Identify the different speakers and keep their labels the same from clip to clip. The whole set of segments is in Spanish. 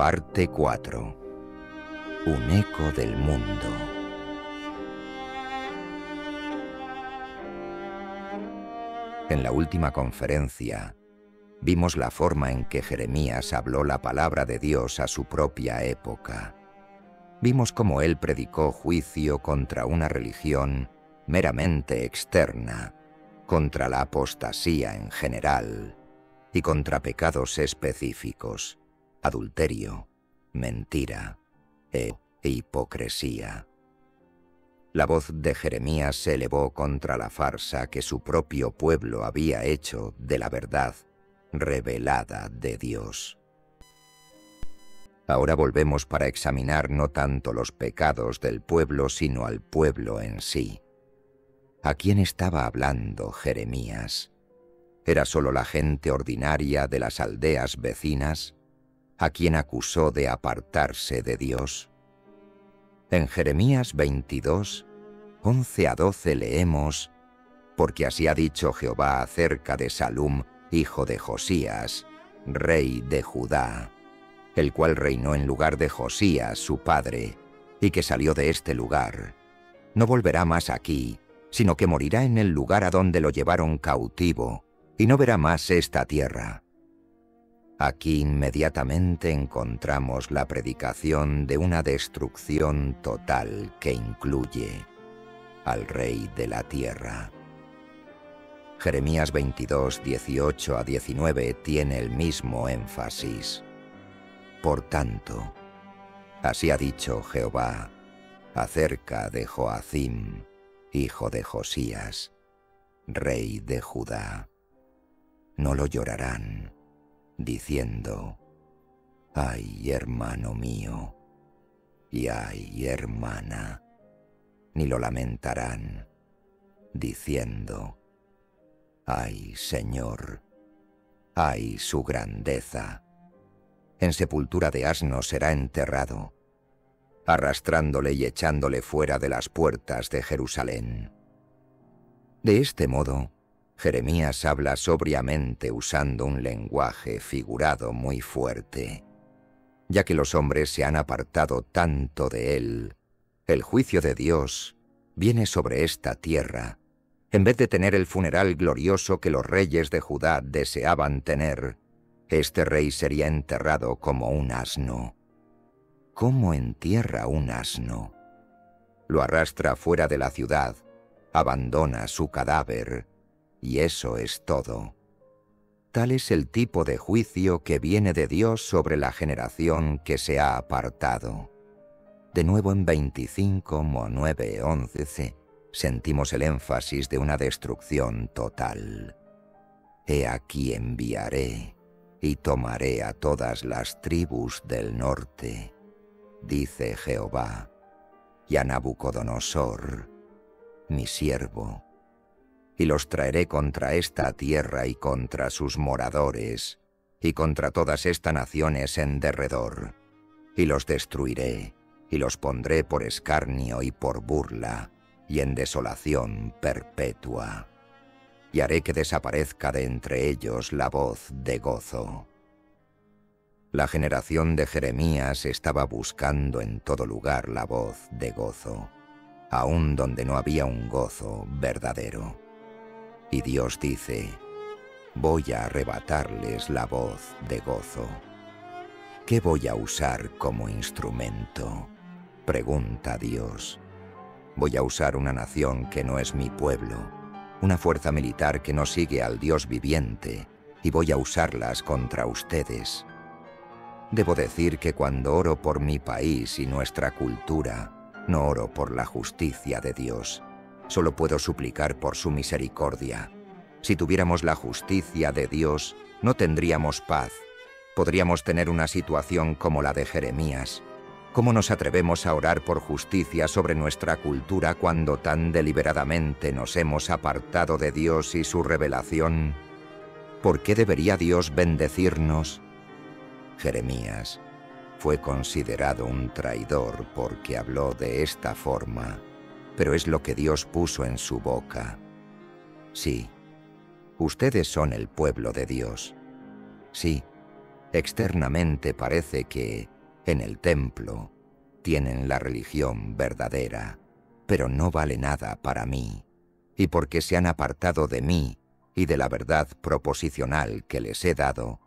Speaker 1: Parte 4. Un eco del mundo. En la última conferencia, vimos la forma en que Jeremías habló la palabra de Dios a su propia época. Vimos cómo él predicó juicio contra una religión meramente externa, contra la apostasía en general y contra pecados específicos: adulterio, mentira e hipocresía. La voz de Jeremías se elevó contra la farsa que su propio pueblo había hecho de la verdad revelada de Dios. Ahora volvemos para examinar no tanto los pecados del pueblo, sino al pueblo en sí. ¿A quién estaba hablando Jeremías? ¿Era solo la gente ordinaria de las aldeas vecinas, a quien acusó de apartarse de Dios? En Jeremías 22, 11 a 12 leemos: «Porque así ha dicho Jehová acerca de Salum, hijo de Josías, rey de Judá, el cual reinó en lugar de Josías, su padre, y que salió de este lugar. No volverá más aquí, sino que morirá en el lugar a donde lo llevaron cautivo, y no verá más esta tierra». Aquí inmediatamente encontramos la predicación de una destrucción total que incluye al rey de la tierra. Jeremías 22, 18 a 19 tiene el mismo énfasis. Por tanto, así ha dicho Jehová acerca de Joacim, hijo de Josías, rey de Judá: no lo llorarán, diciendo: «Ay, hermano mío», y «Ay, hermana», ni lo lamentarán, diciendo: «Ay, Señor, ay, su grandeza». En sepultura de asno será enterrado, arrastrándole y echándole fuera de las puertas de Jerusalén. De este modo, Jeremías habla sobriamente usando un lenguaje figurado muy fuerte. Ya que los hombres se han apartado tanto de él, el juicio de Dios viene sobre esta tierra, en vez de tener el funeral glorioso que los reyes de Judá deseaban tener. Este rey sería enterrado como un asno. ¿Cómo entierra un asno? Lo arrastra fuera de la ciudad, abandona su cadáver, y eso es todo. Tal es el tipo de juicio que viene de Dios sobre la generación que se ha apartado. De nuevo en 25, 9, 11 sentimos el énfasis de una destrucción total. «He aquí enviaré y tomaré a todas las tribus del norte», dice Jehová, «y a Nabucodonosor, mi siervo, y los traeré contra esta tierra y contra sus moradores, y contra todas estas naciones en derredor, y los destruiré, y los pondré por escarnio y por burla, y en desolación perpetua. Y haré que desaparezca de entre ellos la voz de gozo». La generación de Jeremías estaba buscando en todo lugar la voz de gozo, aun donde no había un gozo verdadero. Y Dios dice: «Voy a arrebatarles la voz de gozo». ¿Qué voy a usar como instrumento?, pregunta Dios. Voy a usar una nación que no es mi pueblo, una fuerza militar que no sigue al Dios viviente, y voy a usarlas contra ustedes. Debo decir que cuando oro por mi país y nuestra cultura, no oro por la justicia de Dios. Solo puedo suplicar por su misericordia. Si tuviéramos la justicia de Dios, no tendríamos paz. Podríamos tener una situación como la de Jeremías. ¿Cómo nos atrevemos a orar por justicia sobre nuestra cultura cuando tan deliberadamente nos hemos apartado de Dios y su revelación? ¿Por qué debería Dios bendecirnos? Jeremías fue considerado un traidor porque habló de esta forma, pero es lo que Dios puso en su boca. Sí, ustedes son el pueblo de Dios. Sí, Externamente parece que, en el templo, tienen la religión verdadera, pero no vale nada para mí, y porque se han apartado de mí y de la verdad proposicional que les he dado,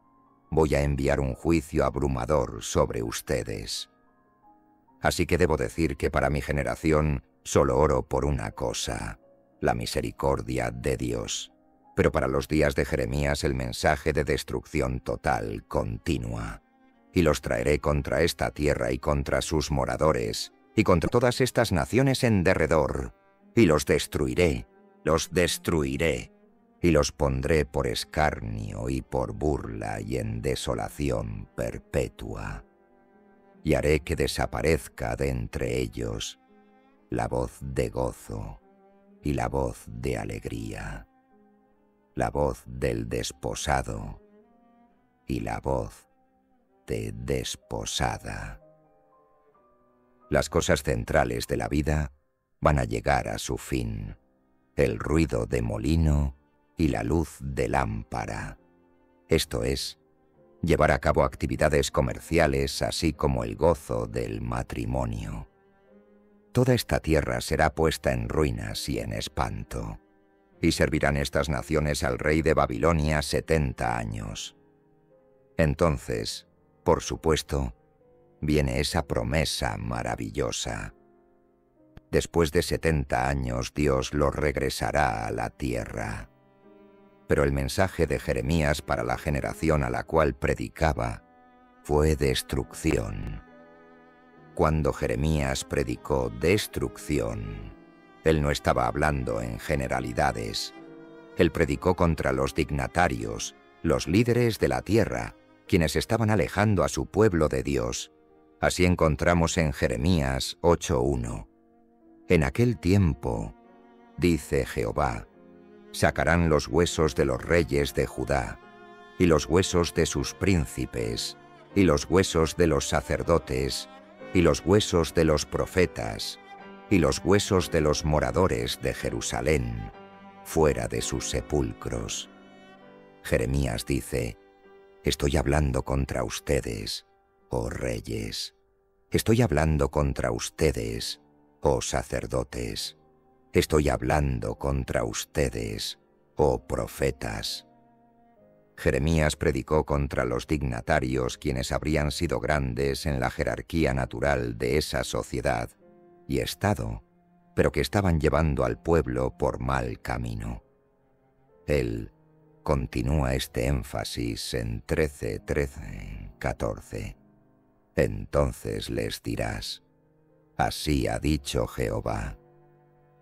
Speaker 1: voy a enviar un juicio abrumador sobre ustedes. Así que debo decir que para mi generación solo oro por una cosa, la misericordia de Dios. Pero para los días de Jeremías el mensaje de destrucción total continúa. Y los traeré contra esta tierra y contra sus moradores, y contra todas estas naciones en derredor, y los destruiré, y los pondré por escarnio y por burla y en desolación perpetua. Y haré que desaparezca de entre ellos la voz de gozo y la voz de alegría, la voz del desposado y la voz de desposada. Las cosas centrales de la vida van a llegar a su fin, el ruido de molino y la luz de lámpara. Esto es, llevar a cabo actividades comerciales así como el gozo del matrimonio. Toda esta tierra será puesta en ruinas y en espanto, y servirán estas naciones al rey de Babilonia 70 años. Entonces, por supuesto, viene esa promesa maravillosa. Después de 70 años Dios los regresará a la tierra. Pero el mensaje de Jeremías para la generación a la cual predicaba fue destrucción. Cuando Jeremías predicó destrucción, él no estaba hablando en generalidades. Él predicó contra los dignatarios, los líderes de la tierra, quienes estaban alejando a su pueblo de Dios. Así encontramos en Jeremías 8:1. En aquel tiempo, dice Jehová, sacarán los huesos de los reyes de Judá, y los huesos de sus príncipes, y los huesos de los sacerdotes, y los huesos de los profetas, y los huesos de los moradores de Jerusalén, fuera de sus sepulcros. Jeremías dice, estoy hablando contra ustedes, oh reyes. Estoy hablando contra ustedes, oh sacerdotes. Estoy hablando contra ustedes, oh profetas. Jeremías predicó contra los dignatarios quienes habrían sido grandes en la jerarquía natural de esa sociedad y estado, pero que estaban llevando al pueblo por mal camino. Él continúa este énfasis en 13:14. Entonces les dirás, así ha dicho Jehová,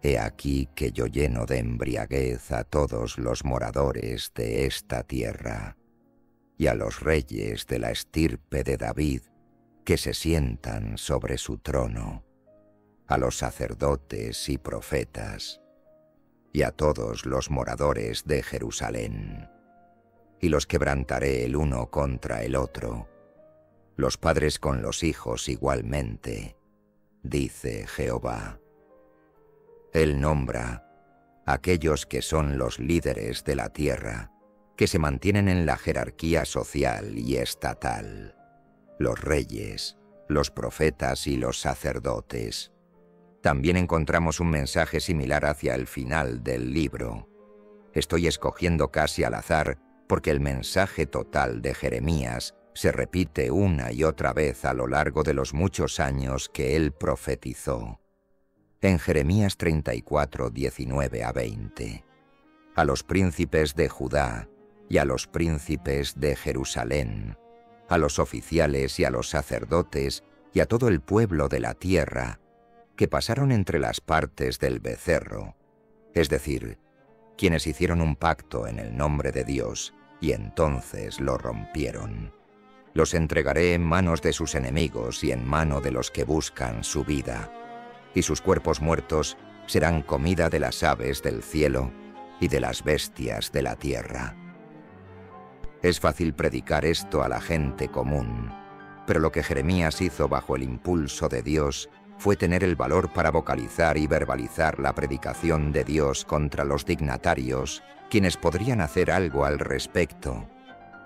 Speaker 1: he aquí que yo lleno de embriaguez a todos los moradores de esta tierra, y a los reyes de la estirpe de David, que se sientan sobre su trono, a los sacerdotes y profetas, y a todos los moradores de Jerusalén, y los quebrantaré el uno contra el otro, los padres con los hijos igualmente, dice Jehová. Él nombra a aquellos que son los líderes de la tierra, que se mantienen en la jerarquía social y estatal, los reyes, los profetas y los sacerdotes. También encontramos un mensaje similar hacia el final del libro. Estoy escogiendo casi al azar porque el mensaje total de Jeremías se repite una y otra vez a lo largo de los muchos años que él profetizó. En Jeremías 34, 19 a 20. A los príncipes de Judá y a los príncipes de Jerusalén, a los oficiales y a los sacerdotes y a todo el pueblo de la tierra, que pasaron entre las partes del becerro, es decir, quienes hicieron un pacto en el nombre de Dios y entonces lo rompieron. Los entregaré en manos de sus enemigos y en mano de los que buscan su vida, y sus cuerpos muertos serán comida de las aves del cielo y de las bestias de la tierra. Es fácil predicar esto a la gente común, pero lo que Jeremías hizo bajo el impulso de Dios fue tener el valor para vocalizar y verbalizar la predicación de Dios contra los dignatarios, quienes podrían hacer algo al respecto,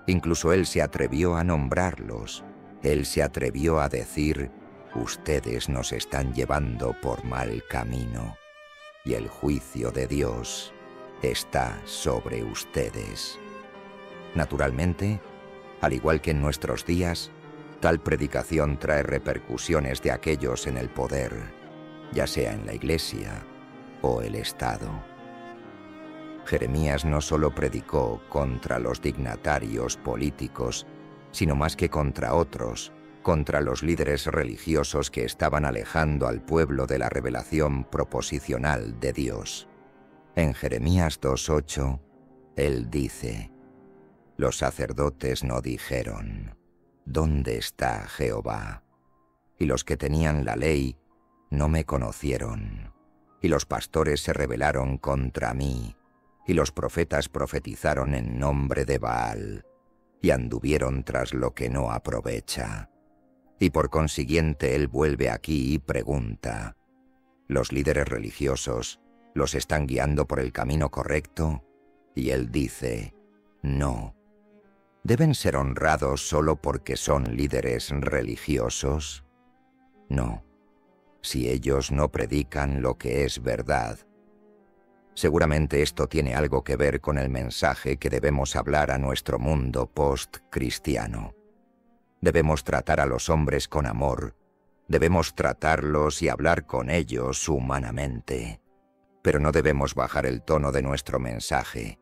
Speaker 1: Incluso él se atrevió a nombrarlos. Él se atrevió a decir: ustedes nos están llevando por mal camino, y el juicio de Dios está sobre ustedes. Naturalmente, al igual que en nuestros días, tal predicación trae repercusiones de aquellos en el poder, ya sea en la Iglesia o el Estado. Jeremías no solo predicó contra los dignatarios políticos, sino más que contra otros, contra los líderes religiosos que estaban alejando al pueblo de la revelación proposicional de Dios. En Jeremías 2:8, él dice: los sacerdotes no dijeron: ¿dónde está Jehová? Y los que tenían la ley no me conocieron. Y los pastores se rebelaron contra mí, y los profetas profetizaron en nombre de Baal, y anduvieron tras lo que no aprovecha. Y por consiguiente él vuelve aquí y pregunta: ¿los líderes religiosos los están guiando por el camino correcto? Y él dice: no. ¿Deben ser honrados solo porque son líderes religiosos? No, si ellos no predican lo que es verdad. Seguramente esto tiene algo que ver con el mensaje que debemos hablar a nuestro mundo post-cristiano. Debemos tratar a los hombres con amor, debemos tratarlos y hablar con ellos humanamente, pero no debemos bajar el tono de nuestro mensaje.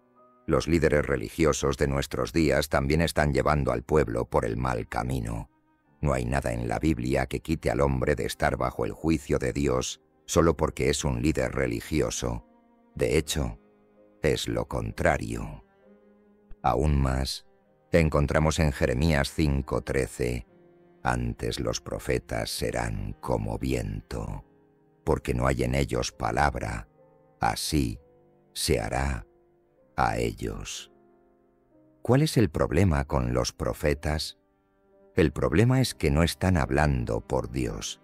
Speaker 1: Los líderes religiosos de nuestros días también están llevando al pueblo por el mal camino. No hay nada en la Biblia que quite al hombre de estar bajo el juicio de Dios solo porque es un líder religioso. De hecho, es lo contrario. Aún más, encontramos en Jeremías 5:13: antes los profetas serán como viento, porque no hay en ellos palabra, así se hará a ellos. ¿Cuál es el problema con los profetas? El problema es que no están hablando por Dios.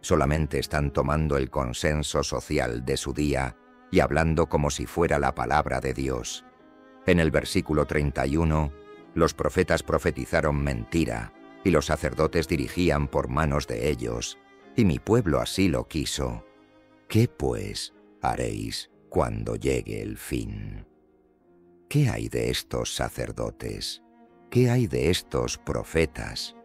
Speaker 1: Solamente están tomando el consenso social de su día y hablando como si fuera la palabra de Dios. En el versículo 31, los profetas profetizaron mentira, y los sacerdotes dirigían por manos de ellos, y mi pueblo así lo quiso. ¿Qué pues haréis cuando llegue el fin? ¿Qué hay de estos sacerdotes? ¿Qué hay de estos profetas?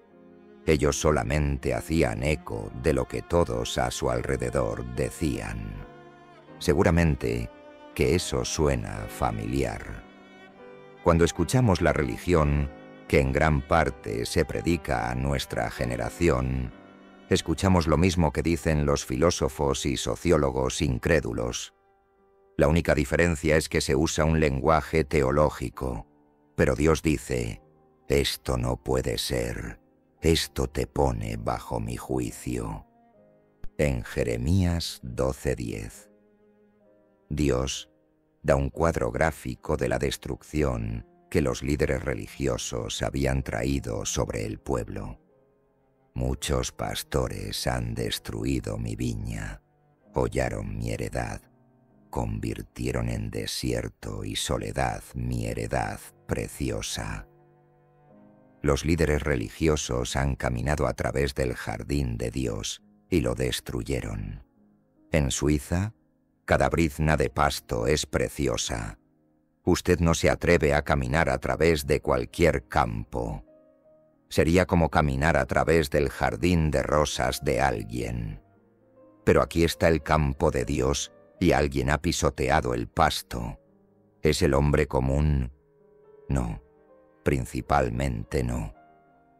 Speaker 1: Ellos solamente hacían eco de lo que todos a su alrededor decían. Seguramente que eso suena familiar. Cuando escuchamos la religión, que en gran parte se predica a nuestra generación, escuchamos lo mismo que dicen los filósofos y sociólogos incrédulos. La única diferencia es que se usa un lenguaje teológico, pero Dios dice: esto no puede ser, esto te pone bajo mi juicio. En Jeremías 12:10. Dios da un cuadro gráfico de la destrucción que los líderes religiosos habían traído sobre el pueblo. Muchos pastores han destruido mi viña, hollaron mi heredad, convirtieron en desierto y soledad mi heredad preciosa. Los líderes religiosos han caminado a través del jardín de Dios y lo destruyeron. En Suiza, cada brizna de pasto es preciosa. Usted no se atreve a caminar a través de cualquier campo. Sería como caminar a través del jardín de rosas de alguien. Pero aquí está el campo de Dios y alguien ha pisoteado el pasto. ¿Es el hombre común? No, principalmente no.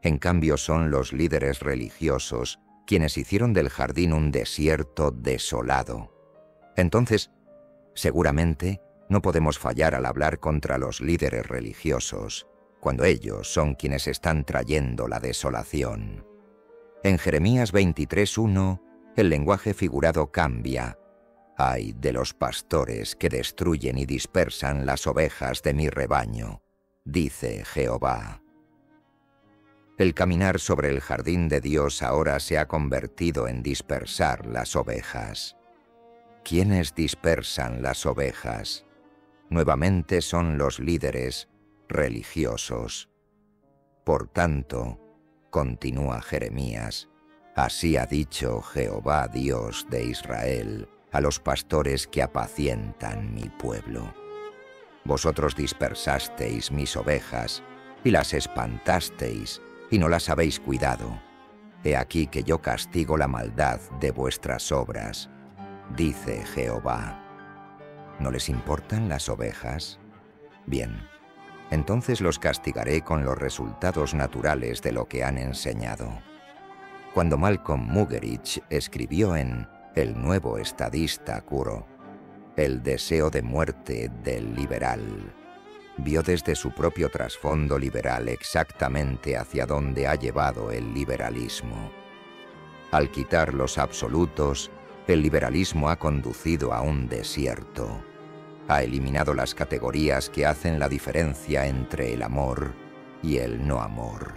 Speaker 1: En cambio son los líderes religiosos quienes hicieron del jardín un desierto desolado. Entonces, seguramente, no podemos fallar al hablar contra los líderes religiosos, cuando ellos son quienes están trayendo la desolación. En Jeremías 23:1, el lenguaje figurado cambia. Ay de los pastores que destruyen y dispersan las ovejas de mi rebaño, dice Jehová. El caminar sobre el jardín de Dios ahora se ha convertido en dispersar las ovejas. ¿Quiénes dispersan las ovejas? Nuevamente son los líderes religiosos. Por tanto, continúa Jeremías, así ha dicho Jehová Dios de Israel a los pastores que apacientan mi pueblo. Vosotros dispersasteis mis ovejas y las espantasteis y no las habéis cuidado. He aquí que yo castigo la maldad de vuestras obras, dice Jehová. ¿No les importan las ovejas? Bien, entonces los castigaré con los resultados naturales de lo que han enseñado. Cuando Malcolm Muggeridge escribió en El nuevo estadista Curo, el deseo de muerte del liberal, vio desde su propio trasfondo liberal exactamente hacia dónde ha llevado el liberalismo. Al quitar los absolutos, el liberalismo ha conducido a un desierto. Ha eliminado las categorías que hacen la diferencia entre el amor y el no amor.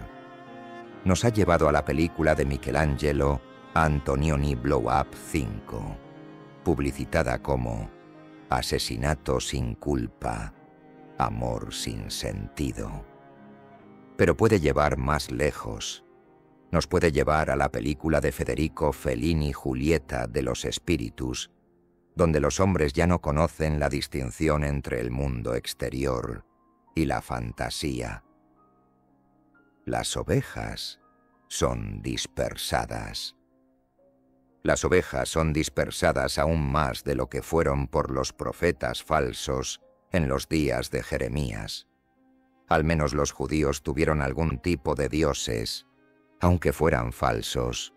Speaker 1: Nos ha llevado a la película de Michelangelo, Antonioni Blow Up 5, publicitada como Asesinato sin culpa, amor sin sentido. Pero puede llevar más lejos. Nos puede llevar a la película de Federico Fellini, Julieta de los espíritus, donde los hombres ya no conocen la distinción entre el mundo exterior y la fantasía. Las ovejas son dispersadas. Las ovejas son dispersadas aún más de lo que fueron por los profetas falsos en los días de Jeremías. Al menos los judíos tuvieron algún tipo de dioses, aunque fueran falsos.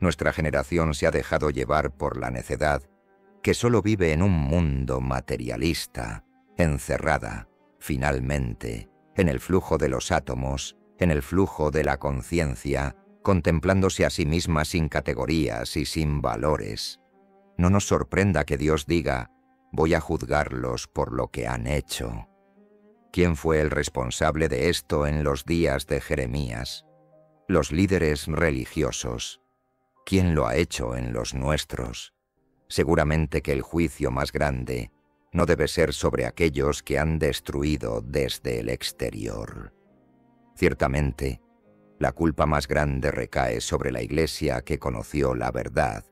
Speaker 1: Nuestra generación se ha dejado llevar por la necedad, que solo vive en un mundo materialista, encerrada, finalmente, en el flujo de los átomos, en el flujo de la conciencia, contemplándose a sí misma sin categorías y sin valores. No nos sorprenda que Dios diga, voy a juzgarlos por lo que han hecho. ¿Quién fue el responsable de esto en los días de Jeremías? Los líderes religiosos. ¿Quién lo ha hecho en los nuestros? Seguramente que el juicio más grande no debe ser sobre aquellos que han destruido desde el exterior. Ciertamente, la culpa más grande recae sobre la Iglesia que conoció la verdad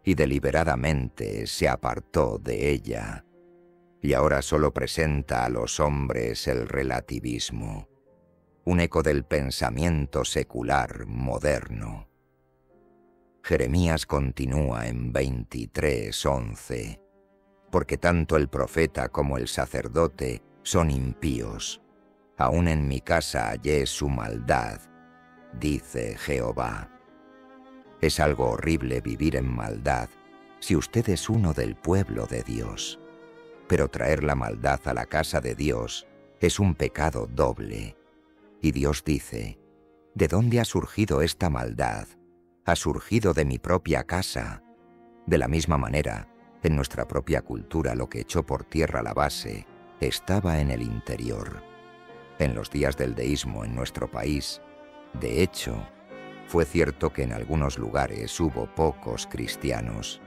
Speaker 1: y deliberadamente se apartó de ella, y ahora solo presenta a los hombres el relativismo, un eco del pensamiento secular moderno. Jeremías continúa en 23:11, porque tanto el profeta como el sacerdote son impíos. Aún en mi casa hallé su maldad, dice Jehová. Es algo horrible vivir en maldad si usted es uno del pueblo de Dios. Pero traer la maldad a la casa de Dios es un pecado doble. Y Dios dice, ¿de dónde ha surgido esta maldad? Ha surgido de mi propia casa. De la misma manera, en nuestra propia cultura lo que echó por tierra la base estaba en el interior. En los días del deísmo en nuestro país, de hecho, fue cierto que en algunos lugares hubo pocos cristianos,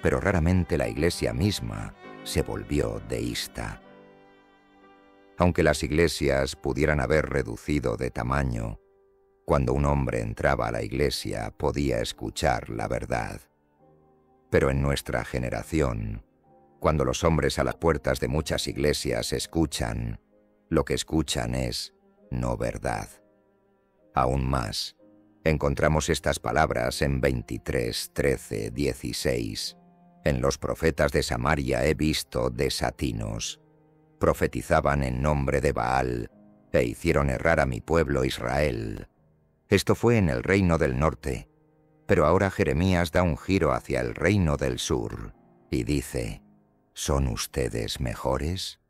Speaker 1: pero raramente la Iglesia misma se volvió deísta. Aunque las iglesias pudieran haber reducido de tamaño, cuando un hombre entraba a la iglesia podía escuchar la verdad. Pero en nuestra generación, cuando los hombres a las puertas de muchas iglesias escuchan, lo que escuchan es no verdad. Aún más, encontramos estas palabras en 23, 13, 16. En los profetas de Samaria he visto desatinos. Profetizaban en nombre de Baal e hicieron errar a mi pueblo Israel. Esto fue en el reino del norte, pero ahora Jeremías da un giro hacia el reino del sur y dice, ¿son ustedes mejores?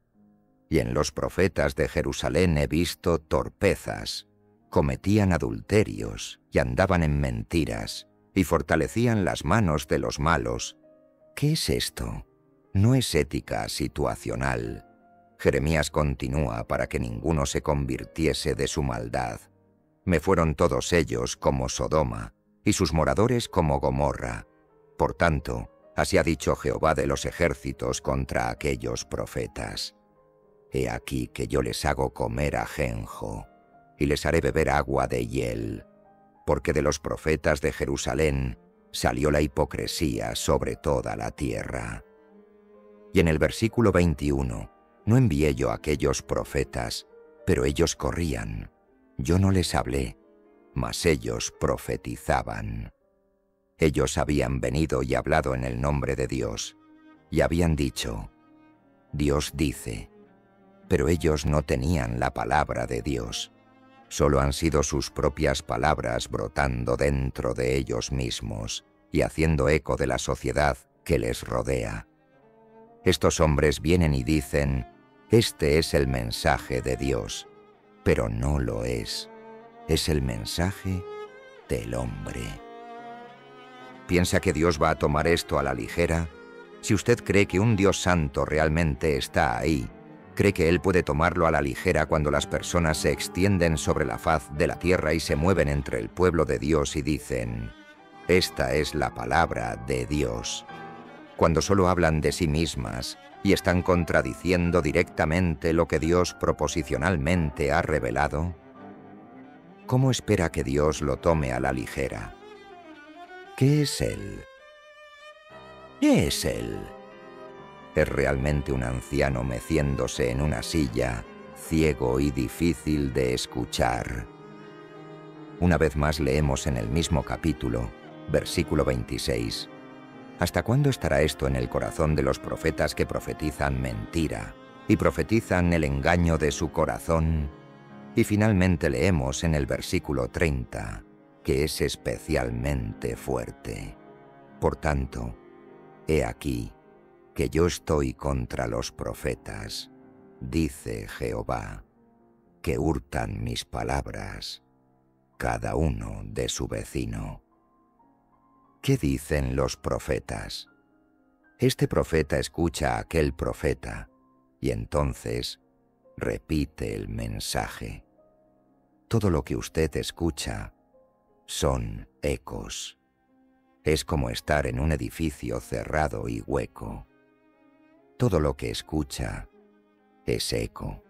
Speaker 1: Y en los profetas de Jerusalén he visto torpezas, cometían adulterios y andaban en mentiras y fortalecían las manos de los malos. ¿Qué es esto? No es ética situacional. Jeremías continúa para que ninguno se convirtiese de su maldad. Me fueron todos ellos como Sodoma, y sus moradores como Gomorra. Por tanto, así ha dicho Jehová de los ejércitos contra aquellos profetas. He aquí que yo les hago comer ajenjo, y les haré beber agua de hiel, porque de los profetas de Jerusalén salió la hipocresía sobre toda la tierra. Y en el versículo 21, no envié yo a aquellos profetas, pero ellos corrían. Yo no les hablé, mas ellos profetizaban. Ellos habían venido y hablado en el nombre de Dios, y habían dicho, Dios dice, pero ellos no tenían la palabra de Dios. Solo han sido sus propias palabras brotando dentro de ellos mismos y haciendo eco de la sociedad que les rodea. Estos hombres vienen y dicen, este es el mensaje de Dios, pero no lo es. Es el mensaje del hombre. ¿Piensa que Dios va a tomar esto a la ligera? Si usted cree que un Dios santo realmente está ahí, ¿cree que Él puede tomarlo a la ligera cuando las personas se extienden sobre la faz de la tierra y se mueven entre el pueblo de Dios y dicen, esta es la palabra de Dios? Cuando solo hablan de sí mismas y están contradiciendo directamente lo que Dios proposicionalmente ha revelado, ¿cómo espera que Dios lo tome a la ligera? ¿Qué es Él? ¿Qué es Él? Es realmente un anciano meciéndose en una silla, ciego y difícil de escuchar. Una vez más leemos en el mismo capítulo, versículo 26. ¿Hasta cuándo estará esto en el corazón de los profetas que profetizan mentira y profetizan el engaño de su corazón? Y finalmente leemos en el versículo 30, que es especialmente fuerte. Por tanto, he aquí que yo estoy contra los profetas, dice Jehová, que hurtan mis palabras, cada uno de su vecino. ¿Qué dicen los profetas? Este profeta escucha a aquel profeta y entonces repite el mensaje. Todo lo que usted escucha son ecos. Es como estar en un edificio cerrado y hueco. Todo lo que escucha es eco,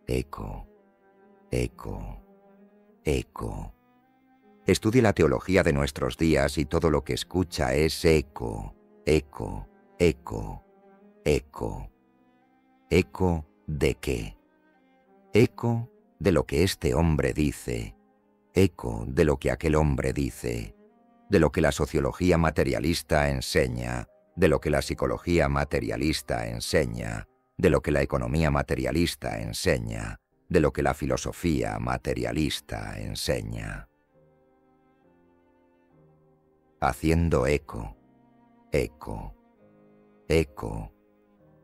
Speaker 1: eco, eco, eco. Estudie la teología de nuestros días y todo lo que escucha es eco, eco, eco, eco. ¿Eco de qué? Eco de lo que este hombre dice, eco de lo que aquel hombre dice, de lo que la sociología materialista enseña, de lo que la psicología materialista enseña, de lo que la economía materialista enseña, de lo que la filosofía materialista enseña. Haciendo eco, eco, eco,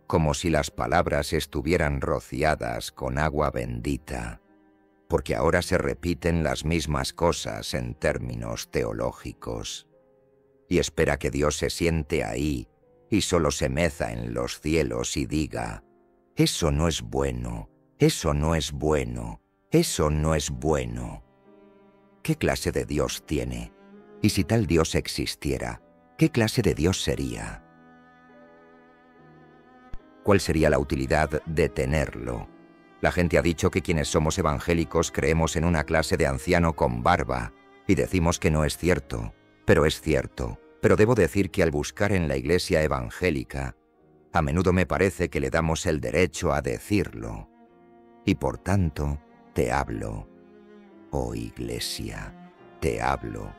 Speaker 1: como si las palabras estuvieran rociadas con agua bendita, porque ahora se repiten las mismas cosas en términos teológicos. Y espera que Dios se siente ahí y solo se meza en los cielos y diga, eso no es bueno, eso no es bueno, eso no es bueno. ¿Qué clase de Dios tiene? Y si tal Dios existiera, ¿qué clase de Dios sería? ¿Cuál sería la utilidad de tenerlo? La gente ha dicho que quienes somos evangélicos creemos en una clase de anciano con barba, y decimos que no es cierto, pero es cierto. Pero debo decir que al buscar en la iglesia evangélica, a menudo me parece que le damos el derecho a decirlo. Y por tanto, te hablo, oh iglesia, te hablo,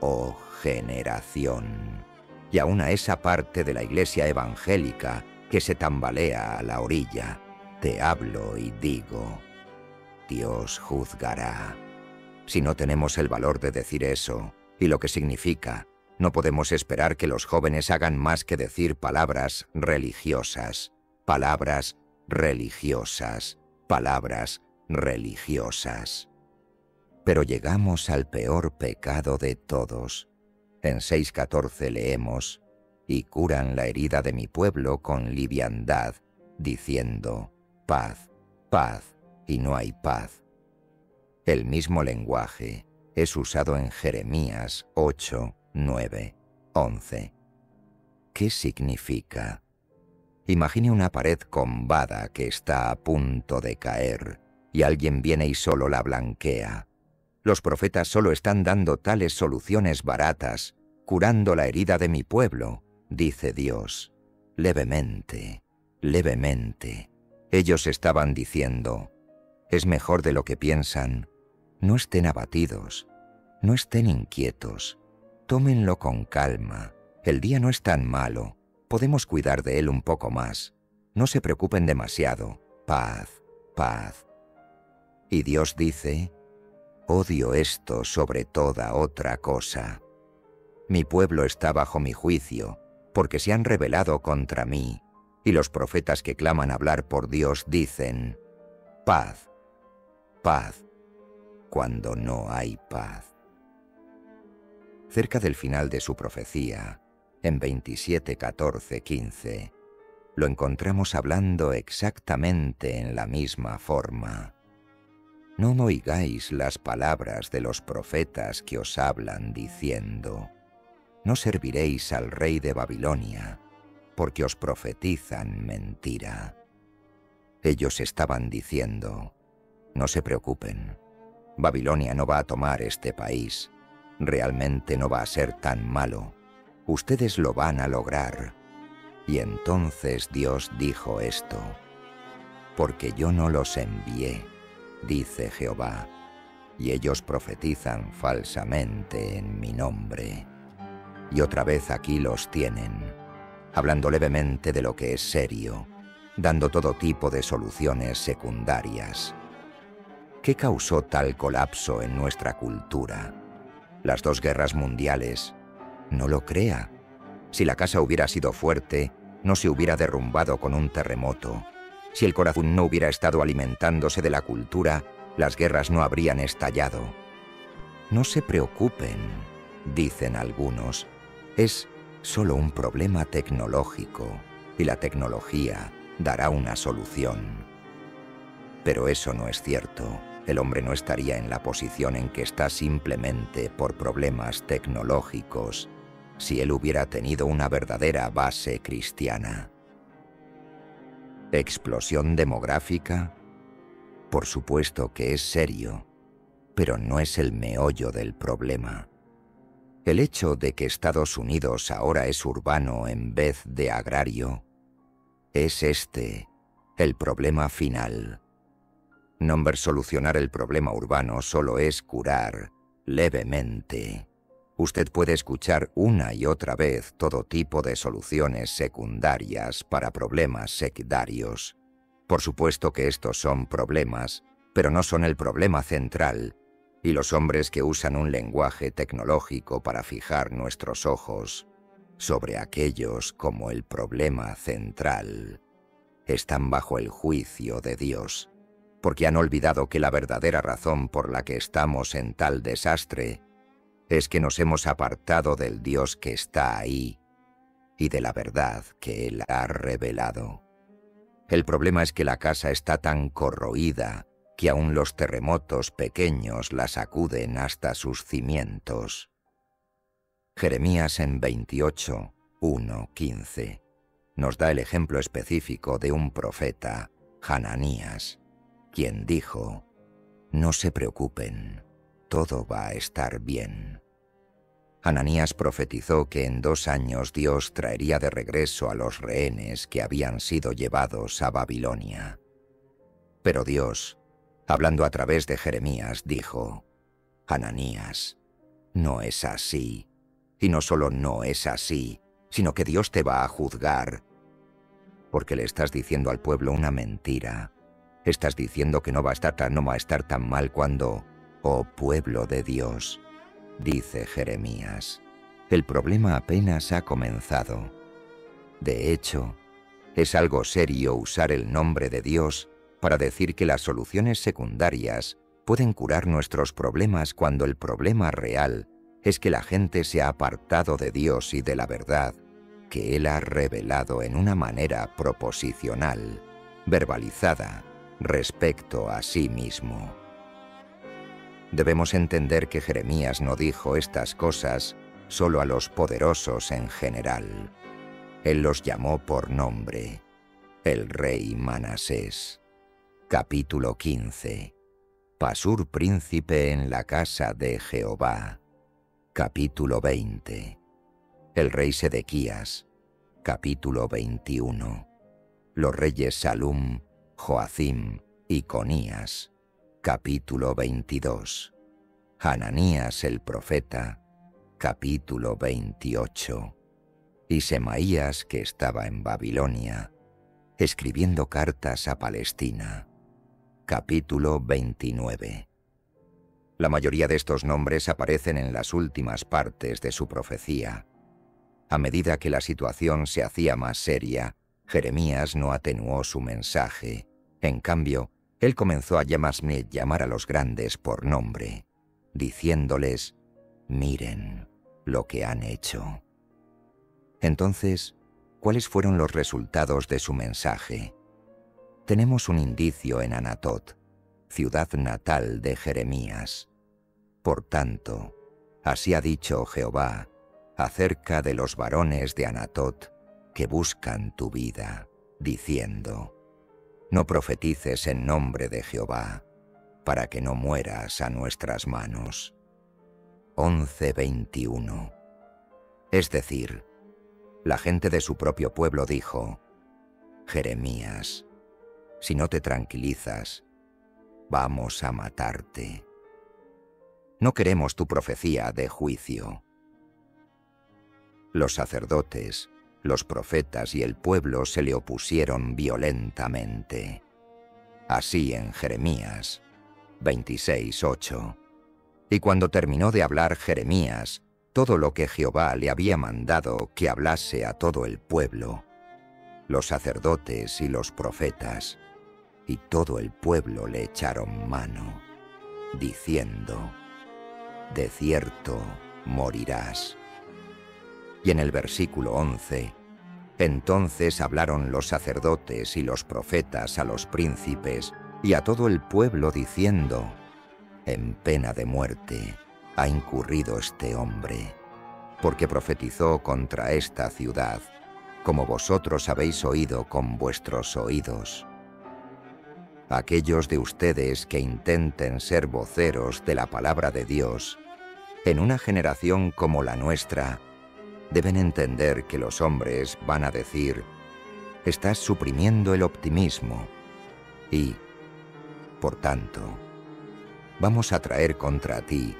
Speaker 1: oh generación. Y aún a esa parte de la iglesia evangélica que se tambalea a la orilla, te hablo y digo, Dios juzgará. Si no tenemos el valor de decir eso, y lo que significa, no podemos esperar que los jóvenes hagan más que decir palabras religiosas, palabras religiosas, palabras religiosas. Pero llegamos al peor pecado de todos. En 6:14 leemos, y curan la herida de mi pueblo con liviandad, diciendo, paz, paz, y no hay paz. El mismo lenguaje es usado en Jeremías 8, 9, 11. ¿Qué significa? Imagine una pared combada que está a punto de caer y alguien viene y solo la blanquea. Los profetas solo están dando tales soluciones baratas, curando la herida de mi pueblo, dice Dios. Levemente, levemente. Ellos estaban diciendo, es mejor de lo que piensan. No estén abatidos, no estén inquietos. Tómenlo con calma. El día no es tan malo. Podemos cuidar de él un poco más. No se preocupen demasiado. Paz, paz. Y Dios dice, odio esto sobre toda otra cosa. Mi pueblo está bajo mi juicio, porque se han rebelado contra mí, y los profetas que claman hablar por Dios dicen, paz, paz, cuando no hay paz. Cerca del final de su profecía, en 27:14-15, lo encontramos hablando exactamente en la misma forma. No oigáis las palabras de los profetas que os hablan diciendo, no serviréis al rey de Babilonia, porque os profetizan mentira. Ellos estaban diciendo, no se preocupen, Babilonia no va a tomar este país, realmente no va a ser tan malo, ustedes lo van a lograr. Y entonces Dios dijo esto, porque yo no los envié, dice Jehová, y ellos profetizan falsamente en mi nombre. Y otra vez aquí los tienen, hablando levemente de lo que es serio, dando todo tipo de soluciones secundarias. ¿Qué causó tal colapso en nuestra cultura? Las 2 guerras mundiales. No lo crea. Si la casa hubiera sido fuerte, no se hubiera derrumbado con un terremoto. Si el corazón no hubiera estado alimentándose de la cultura, las guerras no habrían estallado. No se preocupen, dicen algunos. Es solo un problema tecnológico, y la tecnología dará una solución. Pero eso no es cierto. El hombre no estaría en la posición en que está simplemente por problemas tecnológicos, si él hubiera tenido una verdadera base cristiana. ¿Explosión demográfica? Por supuesto que es serio, pero no es el meollo del problema. El hecho de que Estados Unidos ahora es urbano en vez de agrario, es el problema final. No ver solucionar el problema urbano solo es curar levemente. Usted puede escuchar una y otra vez todo tipo de soluciones secundarias para problemas secundarios. Por supuesto que estos son problemas, pero no son el problema central, y los hombres que usan un lenguaje tecnológico para fijar nuestros ojos sobre aquellos como el problema central, están bajo el juicio de Dios, porque han olvidado que la verdadera razón por la que estamos en tal desastre es que nos hemos apartado del Dios que está ahí y de la verdad que Él ha revelado. El problema es que la casa está tan corroída que aún los terremotos pequeños la sacuden hasta sus cimientos. Jeremías en 28:1-15 nos da el ejemplo específico de un profeta, Hananías, quien dijo, no se preocupen, todo va a estar bien. Hananías profetizó que en 2 años Dios traería de regreso a los rehenes que habían sido llevados a Babilonia. Pero Dios, hablando a través de Jeremías, dijo, Hananías, no es así. Y no solo no es así, sino que Dios te va a juzgar, porque le estás diciendo al pueblo una mentira. Estás diciendo que no va a estar tan mal cuando, oh pueblo de Dios, dice Jeremías, el problema apenas ha comenzado. De hecho, es algo serio usar el nombre de Dios para decir que las soluciones secundarias pueden curar nuestros problemas cuando el problema real es que la gente se ha apartado de Dios y de la verdad que Él ha revelado en una manera proposicional, verbalizada, respecto a sí mismo. Debemos entender que Jeremías no dijo estas cosas solo a los poderosos en general. Él los llamó por nombre, el rey Manasés. Capítulo 15. Pasur príncipe en la casa de Jehová. Capítulo 20. El rey Sedequías. Capítulo 21. Los reyes Salum, Joacim y Conías. Capítulo 22. Hananías el profeta. Capítulo 28. Y Semaías, que estaba en Babilonia, escribiendo cartas a Palestina. Capítulo 29. La mayoría de estos nombres aparecen en las últimas partes de su profecía. A medida que la situación se hacía más seria, Jeremías no atenuó su mensaje. En cambio, él comenzó a llamar a los grandes por nombre, diciéndoles: «Miren lo que han hecho». Entonces, ¿cuáles fueron los resultados de su mensaje? Tenemos un indicio en Anatot, ciudad natal de Jeremías. Por tanto, así ha dicho Jehová acerca de los varones de Anatot que buscan tu vida, diciendo: no profetices en nombre de Jehová, para que no mueras a nuestras manos. 11:21. Es decir, la gente de su propio pueblo dijo: Jeremías, si no te tranquilizas, vamos a matarte. No queremos tu profecía de juicio. Los sacerdotes, los profetas y el pueblo se le opusieron violentamente. Así en Jeremías 26:8. Y cuando terminó de hablar Jeremías todo lo que Jehová le había mandado que hablase a todo el pueblo, los sacerdotes y los profetas y todo el pueblo le echaron mano, diciendo: de cierto morirás. Y en el versículo 11, entonces hablaron los sacerdotes y los profetas a los príncipes y a todo el pueblo diciendo: en pena de muerte ha incurrido este hombre, porque profetizó contra esta ciudad, como vosotros habéis oído con vuestros oídos. Aquellos de ustedes que intenten ser voceros de la palabra de Dios, en una generación como la nuestra, deben entender que los hombres van a decir: estás suprimiendo el optimismo y, por tanto, vamos a traer contra ti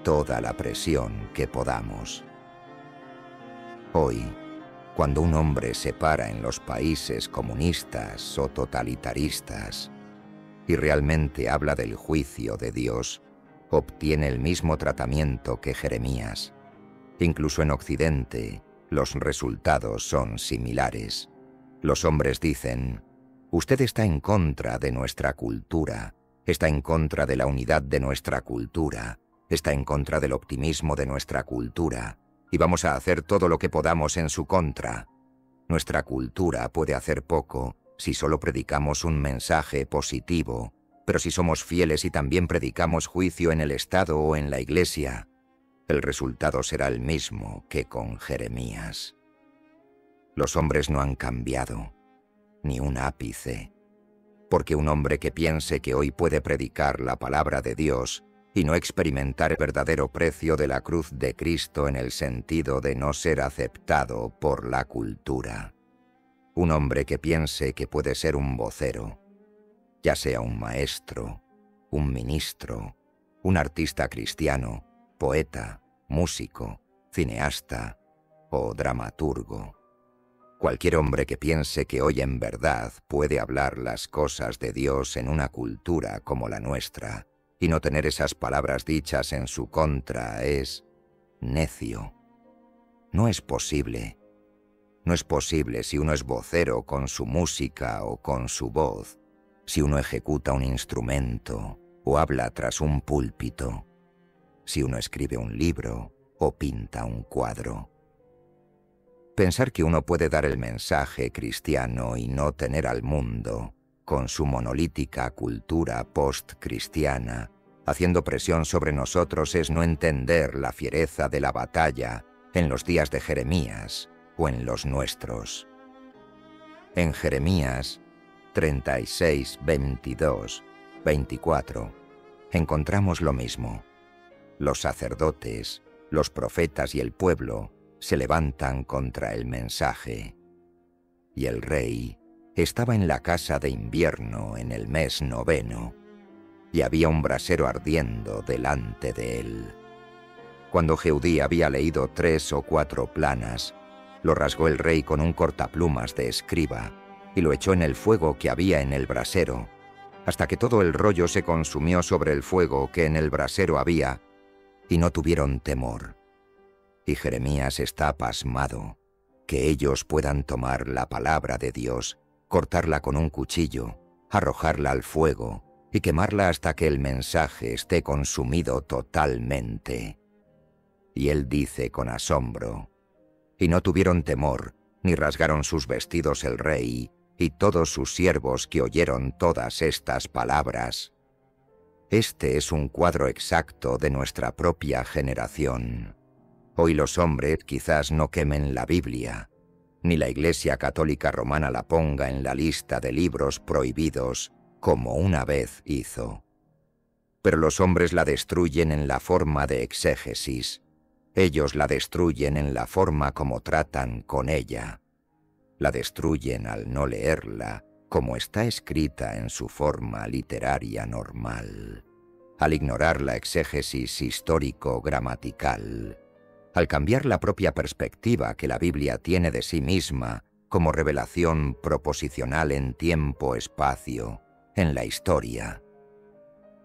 Speaker 1: toda la presión que podamos. Hoy, cuando un hombre se para en los países comunistas o totalitaristas y realmente habla del juicio de Dios, obtiene el mismo tratamiento que Jeremías. Incluso en Occidente, los resultados son similares. Los hombres dicen: usted está en contra de nuestra cultura, está en contra de la unidad de nuestra cultura, está en contra del optimismo de nuestra cultura, y vamos a hacer todo lo que podamos en su contra. Nuestra cultura puede hacer poco si solo predicamos un mensaje positivo, pero si somos fieles y también predicamos juicio en el Estado o en la Iglesia, el resultado será el mismo que con Jeremías. Los hombres no han cambiado, ni un ápice, porque un hombre que piense que hoy puede predicar la palabra de Dios y no experimentar el verdadero precio de la cruz de Cristo en el sentido de no ser aceptado por la cultura. Un hombre que piense que puede ser un vocero, ya sea un maestro, un ministro, un artista cristiano, poeta, músico, cineasta o dramaturgo. Cualquier hombre que piense que hoy en verdad puede hablar las cosas de Dios en una cultura como la nuestra y no tener esas palabras dichas en su contra es necio. No es posible. No es posible si uno es vocero con su música o con su voz, si uno ejecuta un instrumento o habla tras un púlpito, si uno escribe un libro o pinta un cuadro. Pensar que uno puede dar el mensaje cristiano y no tener al mundo, con su monolítica cultura post-cristiana, haciendo presión sobre nosotros, es no entender la fiereza de la batalla en los días de Jeremías o en los nuestros. En Jeremías, 36, 22, 24, encontramos lo mismo. Los sacerdotes, los profetas y el pueblo se levantan contra el mensaje. Y el rey estaba en la casa de invierno en el mes 9, y había un brasero ardiendo delante de él. Cuando Jehudí había leído 3 o 4 planas, lo rasgó el rey con un cortaplumas de escriba y lo echó en el fuego que había en el brasero, hasta que todo el rollo se consumió sobre el fuego que en el brasero había, y no tuvieron temor. Y Jeremías está pasmado, que ellos puedan tomar la palabra de Dios, cortarla con un cuchillo, arrojarla al fuego y quemarla hasta que el mensaje esté consumido totalmente. Y él dice con asombro: y no tuvieron temor, ni rasgaron sus vestidos el rey y todos sus siervos que oyeron todas estas palabras. Este es un cuadro exacto de nuestra propia generación. Hoy los hombres quizás no quemen la Biblia, ni la Iglesia Católica Romana la ponga en la lista de libros prohibidos, como una vez hizo. Pero los hombres la destruyen en la forma de exégesis. Ellos la destruyen en la forma como tratan con ella. La destruyen al no leerla como está escrita en su forma literaria normal, al ignorar la exégesis histórico-gramatical, al cambiar la propia perspectiva que la Biblia tiene de sí misma como revelación proposicional en tiempo-espacio, en la historia.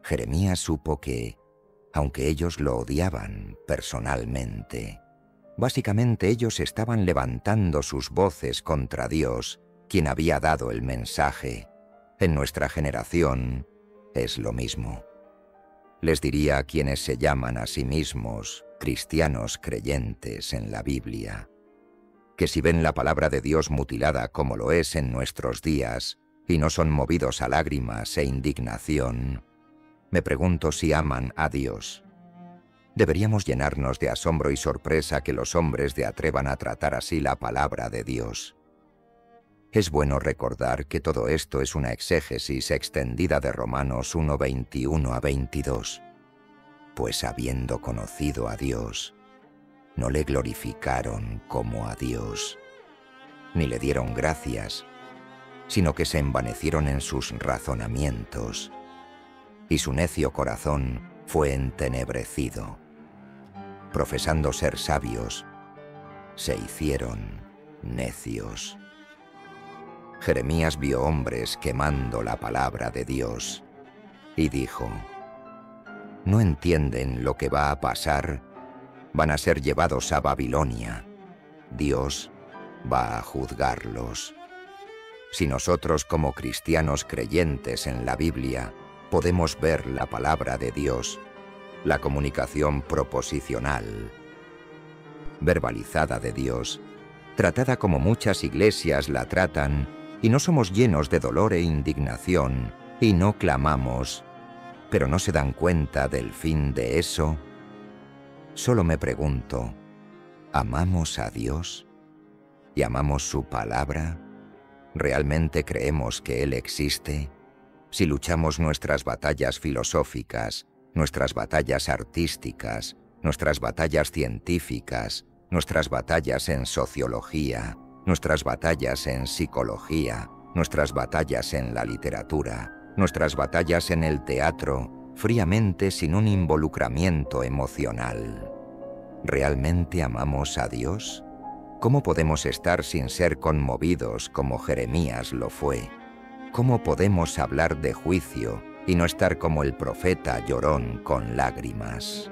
Speaker 1: Jeremías supo que, aunque ellos lo odiaban personalmente, básicamente ellos estaban levantando sus voces contra Dios, quien había dado el mensaje. En nuestra generación es lo mismo. Les diría a quienes se llaman a sí mismos cristianos creyentes en la Biblia, que si ven la palabra de Dios mutilada como lo es en nuestros días y no son movidos a lágrimas e indignación, me pregunto si aman a Dios. Deberíamos llenarnos de asombro y sorpresa que los hombres se atrevan a tratar así la palabra de Dios. Es bueno recordar que todo esto es una exégesis extendida de Romanos 1, 21 a 22. Pues habiendo conocido a Dios, no le glorificaron como a Dios, ni le dieron gracias, sino que se envanecieron en sus razonamientos, y su necio corazón fue entenebrecido. Profesando ser sabios, se hicieron necios. Jeremías vio hombres quemando la palabra de Dios y dijo: ¿no entienden lo que va a pasar? Van a ser llevados a Babilonia. Dios va a juzgarlos. Si nosotros como cristianos creyentes en la Biblia podemos ver la palabra de Dios, la comunicación proposicional, verbalizada de Dios, tratada como muchas iglesias la tratan, y no somos llenos de dolor e indignación, y no clamamos, pero no se dan cuenta del fin de eso, solo me pregunto, ¿amamos a Dios? ¿Y amamos su palabra? ¿Realmente creemos que Él existe? Si luchamos nuestras batallas filosóficas, nuestras batallas artísticas, nuestras batallas científicas, nuestras batallas en sociología, nuestras batallas en psicología, nuestras batallas en la literatura, nuestras batallas en el teatro, fríamente sin un involucramiento emocional. ¿Realmente amamos a Dios? ¿Cómo podemos estar sin ser conmovidos como Jeremías lo fue? ¿Cómo podemos hablar de juicio y no estar como el profeta llorón con lágrimas?